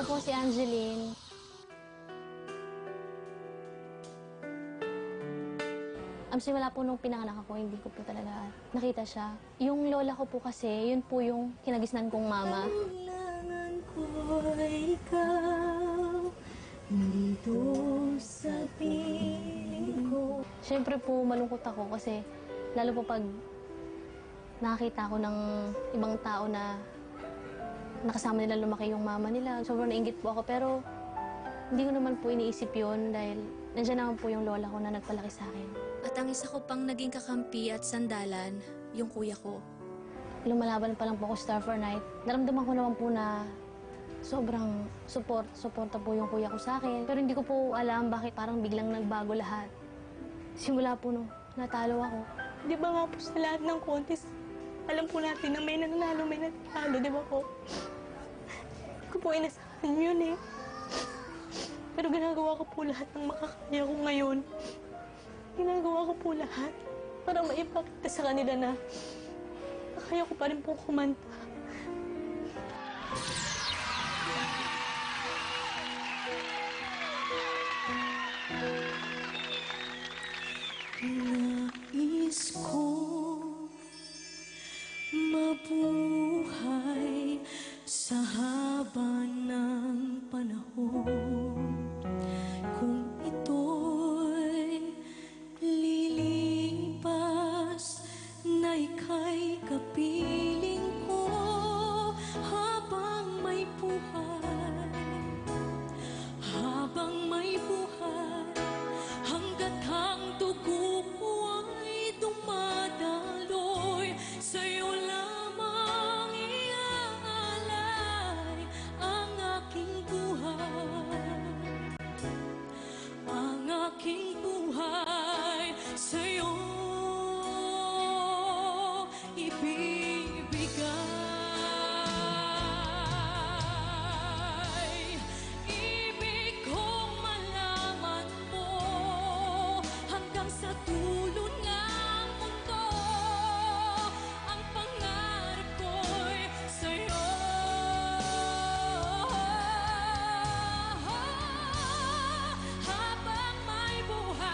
po si Angeline. Simula po nung pinanganak ako, hindi ko po talaga nakita siya. Yung lola ko po kasi, yun po yung kinagisnan kong mama. Kailangan ko'y ikaw dito sa piling ko. Siyempre po, malungkot ako kasi lalo po pag nakakita ko ng ibang tao na nakasama nila lumaki yung mama nila. Sobrang nainggit po ako pero hindi ko naman po iniisip yun dahil nandiyan naman po yung lola ko na nagpalaki sa akin. At ang isa ko pang naging kakampi at sandalan, yung kuya ko. Lumalaban pa lang po ako Star for Night. Naramdaman ko naman po na sobrang suporta po yung kuya ko sa akin. Pero hindi ko po alam bakit parang biglang nagbago lahat. Simula po nung natalo ako. Di ba nga po sa lahat ng contest, alam po natin na may nanalo, may natalo, di ba po? Hindi ko po inasahan yun eh. Pero ginagawa ko po lahat ng makakaya ko ngayon. Ginagawa ko po lahat para maipakita sa kanila na kaya ko pa rin po kumanta. Nais ko mabuhay sa haba ng panahon. Kung ito'y lilipas na ika'y kapiling ko habang may buhay. Habang may buhay, hanggat ang dugo ko ay dumadaloy, sa'yo lamang iaalay ang aking buhay. Ang aking buhay sa'yo ibibigay. Ibig kong malaman mo hanggang sa dulo ng mundo. Ang pangarap ko'y sa'yo. Habang may buhay,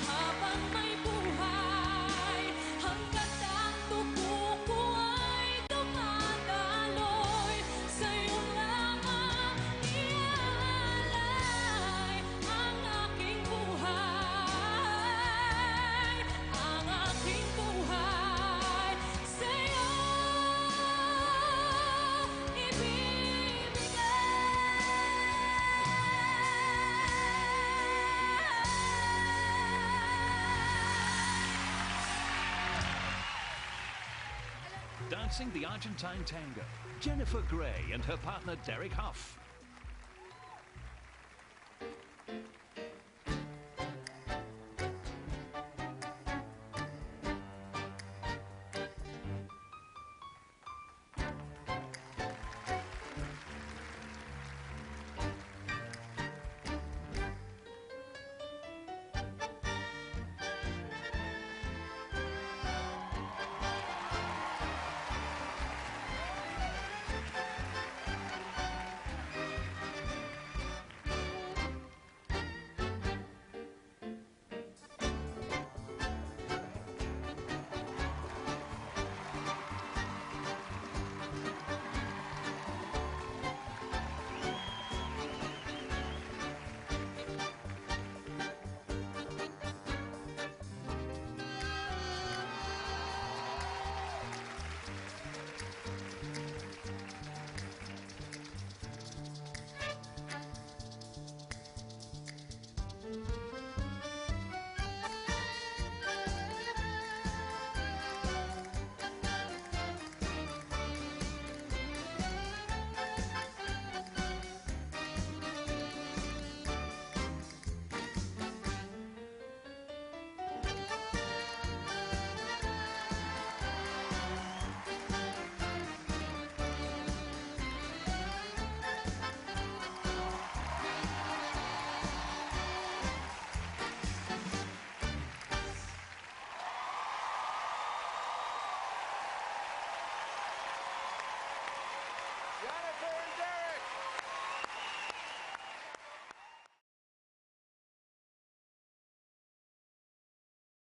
habang may buhay, hanggat ang dugo ko ay dumadaloy, sa'yo lamang iaalay ang aking buhay. Ang aking buhay sa'yo Dancing the Argentine tango, Jennifer Grey and her partner Derek Hough.